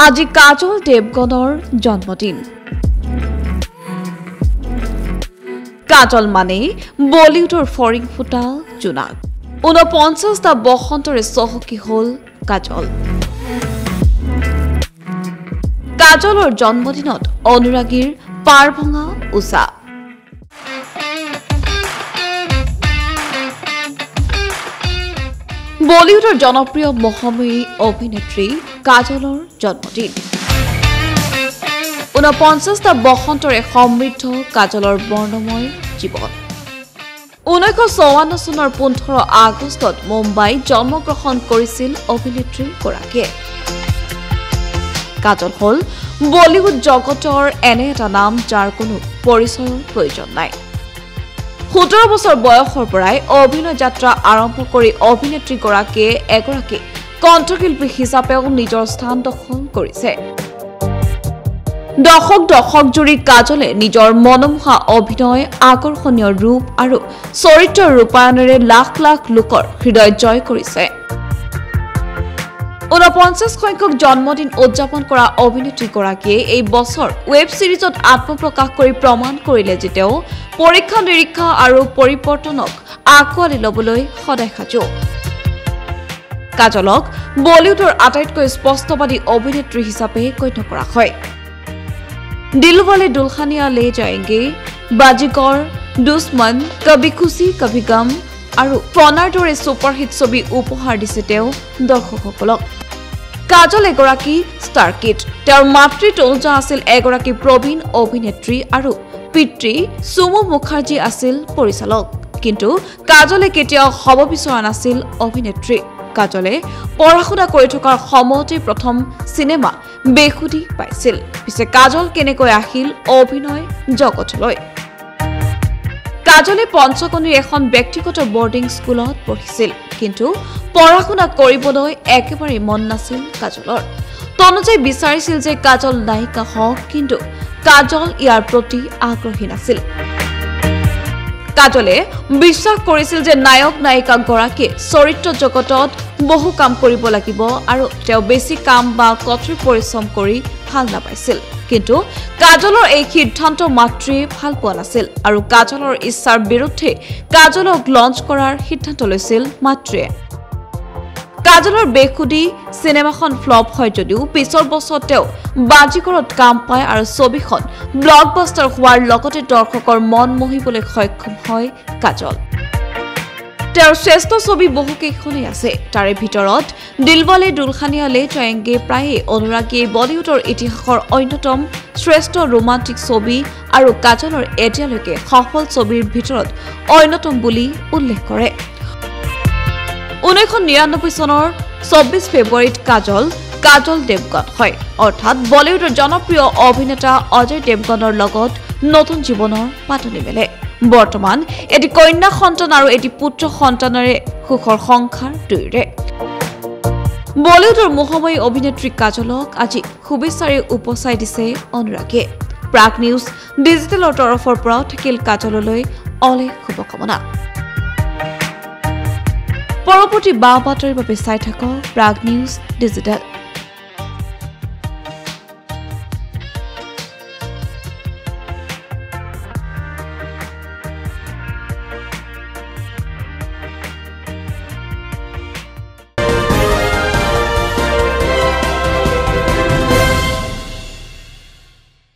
আজি কাজল দেৱগনৰ জন্মদিন। কাজল মানে বলিউডৰ ফৰিং ফুটা জোনাক। ৪৯টা বসন্তৰে চহকী হল কাজল। কাজলৰ জন্মদিনত অনুৰাগীৰ পাৰ ভঙা উষা। বলিউডৰ জনপ্ৰিয় মহাময়ী অভিনেত্ৰী কাজলৰ জন্মদিন। ৪৯টা বসন্তৰে সমৃদ্ধ কাজলৰ বৰ্ণময় জীৱন। ১৯৫৪ চনৰ ১৫ আগষ্টত মুম্বাইত জন্মগ্ৰহণ কৰিছিল অভিনেত্ৰীগৰাকীয়ে। কাজল হল বলিউড জগতৰ এনে এটা নাম যাৰ কোনো পৰিচয়ৰ প্ৰয়োজন নাই। ১৭ বছৰ বয়সৰ পৰাই অভিনয় যাত্ৰা আৰম্ভ কৰি অভিনেত্ৰীগৰাকীয়ে এগৰাকী কণ্ঠশিল্পী হিচাপেও নিজৰ স্থান দখল কৰিছে। দশক জুৰি কাজলে নিজৰ মনোমোহা অভিনয়, আকৰ্ষণীয় ৰূপ আৰু চৰিত্ৰৰ ৰূপায়ণেৰে লাখ লাখ লোকৰ হৃদয় জয় কৰিছে। ৪৯ সংখ্যক জন্মদিন উদযাপন কৰা অভিনেত্ৰীগৰাকীয়ে এই বছৰ ৱেব ছিৰিজত আত্মপ্ৰকাশ কৰি প্ৰমাণ কৰিলে যে তেওঁ পৰীক্ষা নিৰীক্ষা আৰু পৰিৱৰ্তনক আঁকোৱালি ল'বলৈ সদায় সাজু। কাজলক বলিউডৰ আটাইতকৈ স্পষ্টবাদী অভিনেত্ৰী হিচাপে গণ্য কৰা হয়। দিলৱালে দুলহানিয়া লে যায়েংগে, বাজিকৰ, দুশ্মন, কভি খুশি কভি গম আৰু ফনাৰ দৰে ছুপাৰহিট ছবি উপহাৰ দিছে তেওঁ দৰ্শকসকলক। কাজল এগৰাকী ষ্টাৰ কিড। তেওঁৰ মাতৃ তনুজা আছিল এগৰাকী প্ৰবীণ অভিনেত্ৰী আৰু পিতৃ সুমু মুখাৰ্জী আছিল পৰিচালক। কিন্তু কাজলে কেতিয়াও হ'ব বিচৰা নাছিল অভিনেত্ৰী। কাজলে পঢ়া-শুনা কৰি থকাৰ সময়তে প্ৰথম চিনেমা বেখুদি পাইছিল। পিছে কাজল কেনেকৈ আহিল অভিনয় জগতলৈ? কাজলে পঞ্চকণীৰ এখন ব্যক্তিগত বৰ্ডিং স্কুলত পঢ়িছিল। কিন্তু পঢ়া-শুনা কৰিবলৈ একেবাৰে মন নাছিল কাজলৰ। তনুজাই বিচাৰিছিল যে কাজল নায়িকা হওক, কিন্তু কাজল ইয়াৰ প্ৰতি আগ্ৰহী নাছিল। কাজলে বিশ্বাস কৰিছিল যে নায়ক নায়িকাগৰাকীয়ে চৰিত্ৰ জগতত বহু কাম কৰিব লাগিব আৰু তেওঁ বেছি কাম বা কঠোৰ পৰিশ্ৰম কৰি ভাল নাপাইছিল। কিন্তু কাজলৰ এই সিদ্ধান্ত মাতৃয়ে ভাল পোৱা নাছিল আৰু কাজলৰ ইচ্ছাৰ বিৰুদ্ধে কাজলক লঞ্চ কৰাৰ সিদ্ধান্ত লৈছিল মাতৃয়ে। কাজলৰ বেখুদি চিনেমাখন ফ্লপ হয় যদিও পিছৰ বছৰত তেওঁ বাজিকৰত কাম পায় আৰু ছবিখন ব্লকবাষ্টাৰ হোৱাৰ লগতে দৰ্শকৰ মন মোহিবলৈ সক্ষম হয় কাজল। তেওঁৰ শ্ৰেষ্ঠ ছবি বহুকেইখনেই আছে। তাৰে ভিতৰত দিলৱালে দুলহানিয়া লে যায়েংগে প্ৰায়ে অনুৰাগীয়ে বলিউডৰ ইতিহাসৰ অন্যতম শ্ৰেষ্ঠ ৰোমান্টিক ছবি আৰু কাজলৰ এতিয়ালৈকে সফল ছবিৰ ভিতৰত অন্যতম বুলি উল্লেখ কৰে। ১৯৯৯ চনৰ ২৪ ফেব্ৰুৱাৰীত কাজল দেৱগন হয়, অৰ্থাৎ বলিউডৰ জনপ্ৰিয় অভিনেতা অজয় দেৱগনৰ লগত নতুন জীৱনৰ পাতনি মেলে। বৰ্তমান এটি কন্যা সন্তান আৰু এটি পুত্ৰ সন্তানেৰে সুখৰ সংসাৰ দুয়োৰে। বলিউডৰ মোহময়ী অভিনেত্ৰী কাজলক আজি শুভেচ্ছাৰে উপচাই দিছে অনুৰাগীয়ে। প্ৰাগ নিউজ ডিজিটেলৰ তৰফৰ পৰাও থাকিল কাজললৈ অলেখ শুভকামনা। পৰৱৰ্তী বাতৰিৰ বাবে চাই থাকক প্ৰাগ নিউজ ডিজিটেল।